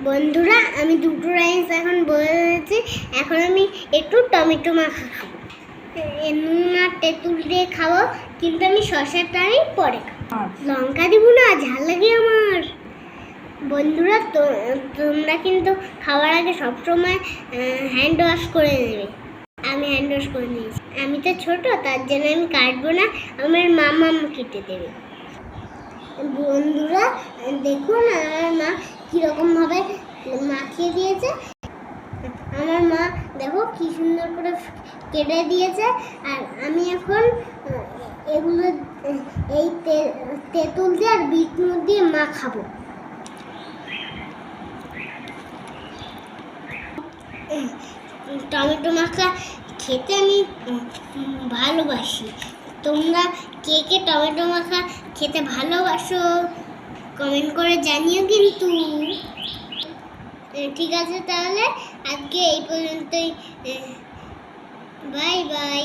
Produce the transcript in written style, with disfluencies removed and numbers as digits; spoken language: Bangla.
বন্ধুরা, আমি দুটো রাইস এখন বলেছি। এখন আমি একটু টমেটো মাখা খাবো, নুন আর তেঁতুল দিয়ে খাবো, কিন্তু আমি শসাটাই পরে খাবো। লঙ্কা দিব না, ঝাল লাগে আমার। বন্ধুরা, তোমরা কিন্তু খাওয়ার আগে সবসময় হ্যান্ড ওয়াশ করে নেবে। আমি হ্যান্ড ওয়াশ করে নিয়েছি। আমি তো ছোট, তার জন্য আমি কাটবো না, আমার মামা কেটে দেবে। বন্ধুরা দেখুন, আমার মা কিরকম ভাবে মাখিয়ে দিয়েছে। আমার মা দেখো কি সুন্দর করে কেটে দিয়েছে। আর আমি এখন এগুলো এই তেঁতুল দিয়ে আর বিট নুন দিয়ে মাখাবো। টমেটো মাখা খেতে আমি ভালোবাসি। তোমরা কে কে টমেটো মাখা খেতে ভালোবাসো কমেন্ট করে জানিও কিন্তু। ঠিক আছে, তাহলে আজকে এই পর্যন্তই। Bye bye.